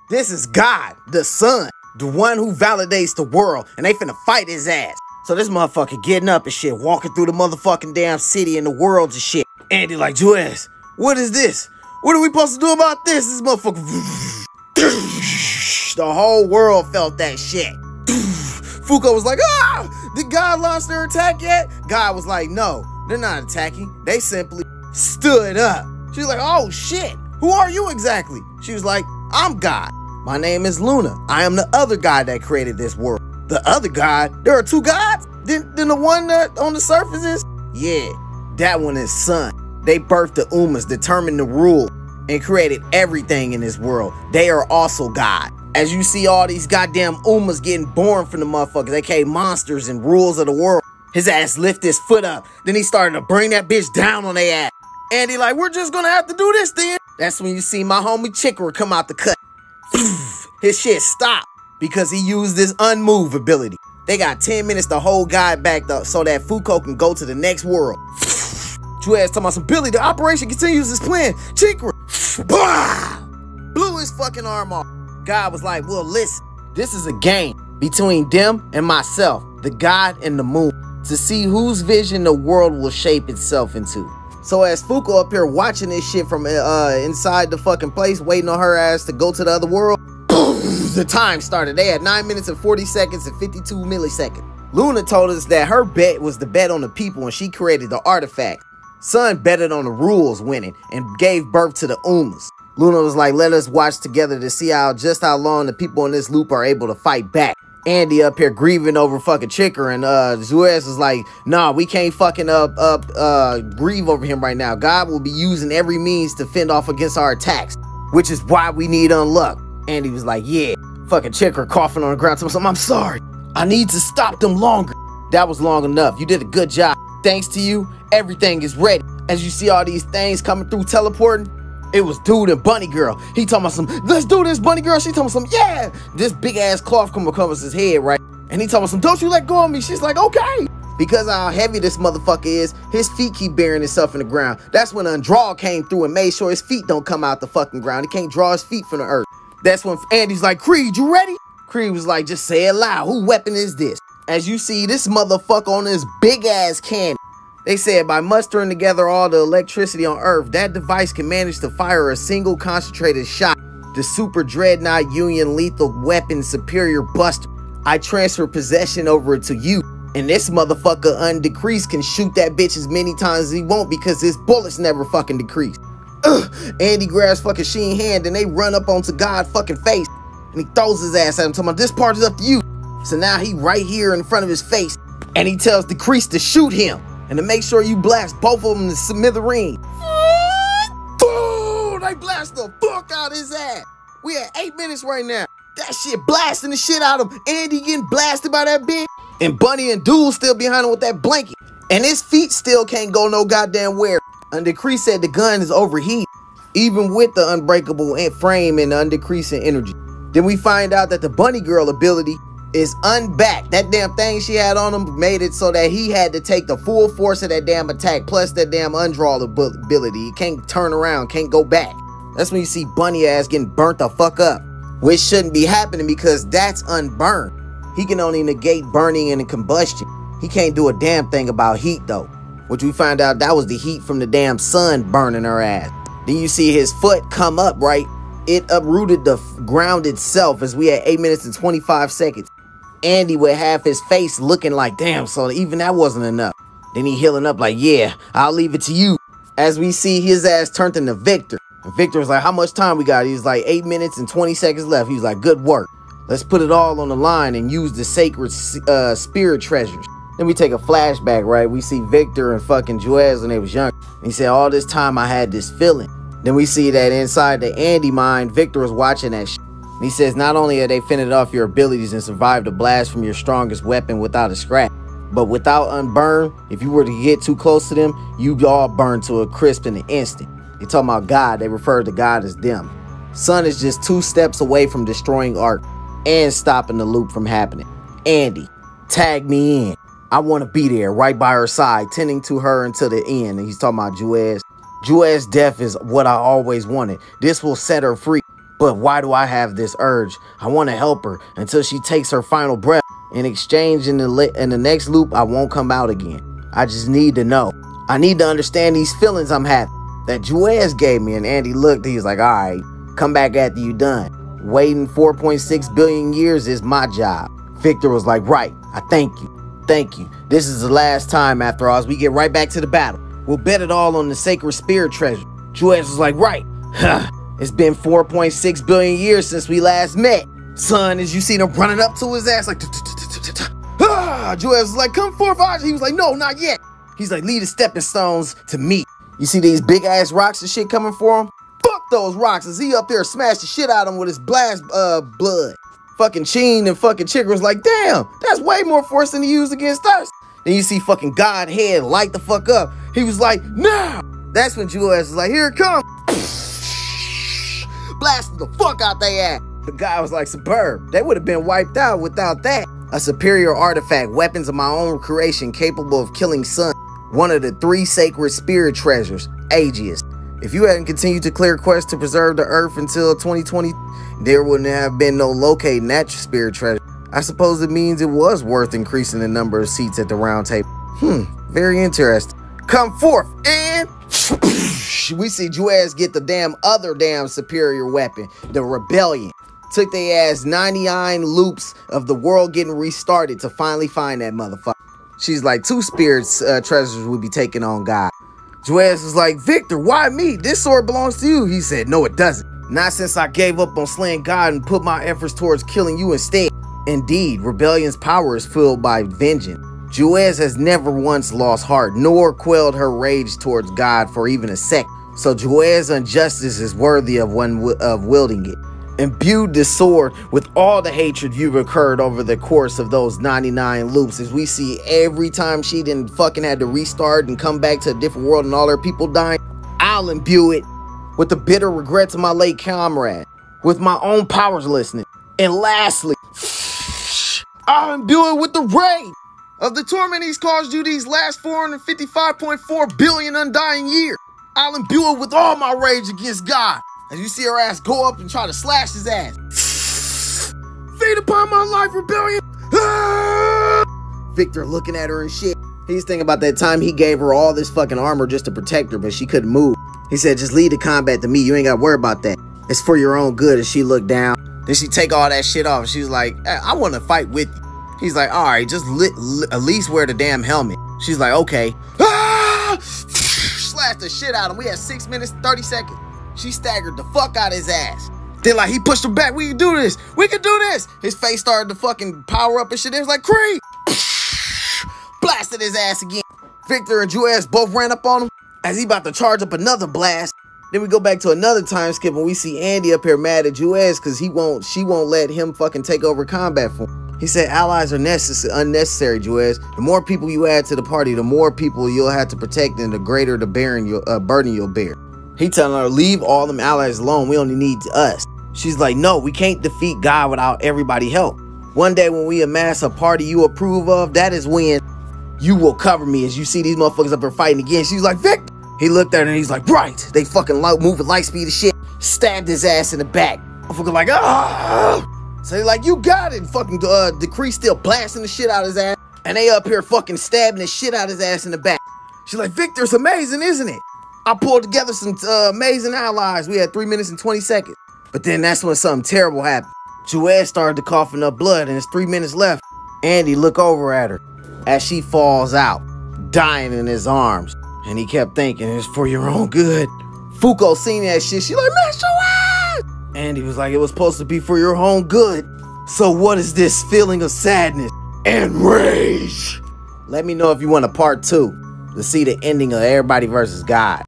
This is God, the Son, the one who validates the world, and they finna fight his ass. So this motherfucker getting up and shit, walking through the motherfucking damn city and the world and shit. Andy like, Joaz, what is this? What are we supposed to do about this? This motherfucker. The whole world felt that shit. Fuko was like, ah, did God launch their attack yet? God was like, no, they're not attacking. They simply stood up. She was like, oh shit, who are you exactly? She was like, I'm God. My name is Luna. I am the other God that created this world. The other God? There are two gods? Then the one that on the surface is? Yeah, that one is Sun. They birthed the Umas, determined the rule, and created everything in this world. They are also God. As you see all these goddamn Umas getting born from the motherfuckers, aka monsters and rules of the world, his ass lift his foot up. Then he started to bring that bitch down on their ass. And he like, we're just gonna have to do this then. That's when you see my homie Chickera come out the cut. His shit stopped because he used this unmove ability. They got 10 minutes to hold God back though, so that Fuko can go to the next world. Joaz talking about some Billy, the operation continues as planned. Chickera blew his fucking arm off. God was like, well, listen, this is a game between them and myself, the God and the moon, to see whose vision the world will shape itself into. So as Fuko up here watching this shit from inside the fucking place, waiting on her ass to go to the other world, the time started. They had 9 minutes and 40 seconds and 52 milliseconds. Luna told us that her bet was the bet on the people when she created the artifact. Sun betted on the rules winning and gave birth to the Umas. Luna was like, let us watch together to see just how long the people in this loop are able to fight back. Andy up here grieving over fucking Chickera, and Joaz was like, nah, we can't fucking grieve over him right now. God will be using every means to fend off against our attacks, which is why we need Unluck. Andy was like, yeah. Fucking Chickera coughing on the ground, telling something, I'm sorry. I need to stop them longer. That was long enough. You did a good job. Thanks to you, everything is ready. As you see all these things coming through teleporting, it was dude and bunny girl. He talking about some, let's do this, bunny girl. She talking about some, yeah. This big ass cloth covers his head, right? And he talking about some, don't you let go of me. She's like, okay. Because of how heavy this motherfucker is, his feet keep burying himself in the ground. That's when Undraw came through and made sure his feet don't come out the fucking ground. He can't draw his feet from the earth. That's when Andy's like, Creed, you ready? Creed was like, just say it loud. Who weapon is this? As you see this motherfucker on this big ass cannon. They said by mustering together all the electricity on Earth, that device can manage to fire a single concentrated shot. The Super Dreadnought Union Lethal Weapon Superior Buster. I transfer possession over to you. And this motherfucker undecreased can shoot that bitch as many times as he want because his bullets never fucking decrease. Andy grabs fucking Sheen hand and they run up onto God fucking face. And he throws his ass at him, talking about this part is up to you. So now he right here in front of his face. And he tells Decrease to shoot him. And to make sure you blast both of them to smithereen. Boom! They blast the fuck out his ass. We at 8 minutes right now. That shit blasting the shit out of him. Andy getting blasted by that bitch. And Bunny and Dude still behind him with that blanket. And his feet still can't go no goddamn where. And Decrease said the gun is overheated. Even with the unbreakable frame and the undecreasing energy. Then we find out that the Bunny Girl ability is unbacked. That damn thing she had on him made it so that he had to take the full force of that damn attack plus that damn undraw ability. He can't turn around, can't go back. That's when you see Bunny ass getting burnt the fuck up, which shouldn't be happening because that's unburned. He can only negate burning and combustion. He can't do a damn thing about heat though, which we find out that was the heat from the damn sun burning her ass. Then you see his foot come up, right? It uprooted the ground itself as we had 8 minutes and 25 seconds. Andy would have his face looking like, damn, so even that wasn't enough. Then he healing up like, yeah, I'll leave it to you. As we see his ass turned into Victor. And Victor was like, how much time we got? He was like, 8 minutes and 20 seconds left. He was like, good work. Let's put it all on the line and use the sacred spirit treasures. Then we take a flashback, right? We see Victor and fucking Joaz when they was young. And he said, all this time I had this feeling. Then we see that inside the Andy mind, Victor was watching that shit. And he says, not only are they fended off your abilities and survived a blast from your strongest weapon without a scratch, but without unburn, if you were to get too close to them, you'd all burn to a crisp in an instant. They talking about God, they refer to God as them. Sun is just 2 steps away from destroying Ark and stopping the loop from happening. Andy, tag me in. I want to be there right by her side, tending to her until the end. And he's talking about Joaz. Joaz's death is what I always wanted. This will set her free. But why do I have this urge? I want to help her until she takes her final breath. In exchange, in the next loop, I won't come out again. I just need to know. I need to understand these feelings I'm having that Juez gave me. And Andy looked, he was like, all right, come back after you done. Waiting 4.6 billion years is my job. Victor was like, right, I thank you. Thank you. This is the last time after all, as we get right back to the battle. We'll bet it all on the sacred spirit treasure. Juez was like, right. It's been 4.6 billion years since we last met. Son, as you see him running up to his ass like, Juez was like, come forth, Aj. He was like, no, not yet. He's like, lead the stepping stones to me. You see these big ass rocks and shit coming for him? Fuck those rocks. As he up there smashed the shit out of him with his blast blood. Fucking Sheen and fucking Chick was like, damn, that's way more force than he used against us. Then you see fucking Godhead light the fuck up. He was like, now. That's when Juez was like, here it comes. Blasted the fuck out they ass. The guy was like, superb. They would have been wiped out without that. A superior artifact, weapons of my own creation capable of killing sun. One of the 3 sacred spirit treasures, Aegis. If you hadn't continued to clear quests to preserve the earth until 2020, there wouldn't have been no locating that spirit treasure. I suppose it means it was worth increasing the number of seats at the round table. Very interesting. Come forth, and we see Juez get the other superior weapon, the Rebellion. Took their ass 99 loops of the world getting restarted to finally find that motherfucker. She's like, 2 spirits treasures will be taken on God. Juez was like, Victor, why me? This sword belongs to you. He said, no, it doesn't. Not since I gave up on slaying God and put my efforts towards killing you instead. Indeed, Rebellion's power is fueled by vengeance. Juez has never once lost heart, nor quelled her rage towards God for even a second. So Juez's injustice is worthy of wielding it. Imbued the sword with all the hatred you've incurred over the course of those 99 loops, as we see every time she didn't fucking had to restart and come back to a different world and all her people dying. I'll imbue it with the bitter regrets of my late comrade, with my own powerlessness. And lastly, I'll imbue it with the rage of the torment he's caused you these last 455.4 billion undying years. I'll imbue it with all my rage against God. As you see her ass go up and try to slash his ass. Feed upon my life, rebellion. Victor looking at her and shit. He's thinking about that time he gave her all this fucking armor just to protect her, but she couldn't move. He said, just lead the combat to me. You ain't got to worry about that. It's for your own good. As she looked down, then she take all that shit off. She was like, I want to fight with you. He's like, all right, just at least wear the damn helmet. She's like, okay. Slashed the shit out of him. We had 6 minutes, 30 seconds. She staggered the fuck out of his ass. Then like he pushed her back. We can do this. We can do this. His face started to fucking power up and shit. It was like, Creed. Blasted his ass again. Victor and Juez both ran up on him as he about to charge up another blast. Then we go back to another time skip and we see Andy up here mad at Juez because she won't let him fucking take over combat for him. He said allies are unnecessary, Juez. The more people you add to the party, the more people you'll have to protect and the greater the burden you'll bear. He telling her, leave all them allies alone. We only need us. She's like, no, we can't defeat God without everybody help. One day when we amass a party you approve of, that is when you will cover me. As you see these motherfuckers up here fighting again. She's like, Victor. He looked at her and he's like, right. They fucking moving light speed and shit. Stabbed his ass in the back. Motherfucker like, ah. So they like, you got it. Fucking Decree still blasting the shit out of his ass. And they up here fucking stabbing the shit out of his ass in the back. She's like, Victor's amazing, isn't it? I pulled together some amazing allies. We had 3 minutes and 20 seconds. But then that's when something terrible happened. Juez started to coughing up blood and it's 3 minutes left. Andy looked over at her as she falls out, dying in his arms. And he kept thinking, it's for your own good. Fuko seen that shit. She like, man, show ass! Andy was like, it was supposed to be for your own good. So what is this feeling of sadness and rage? Let me know if you want a part 2 to see the ending of Everybody versus God.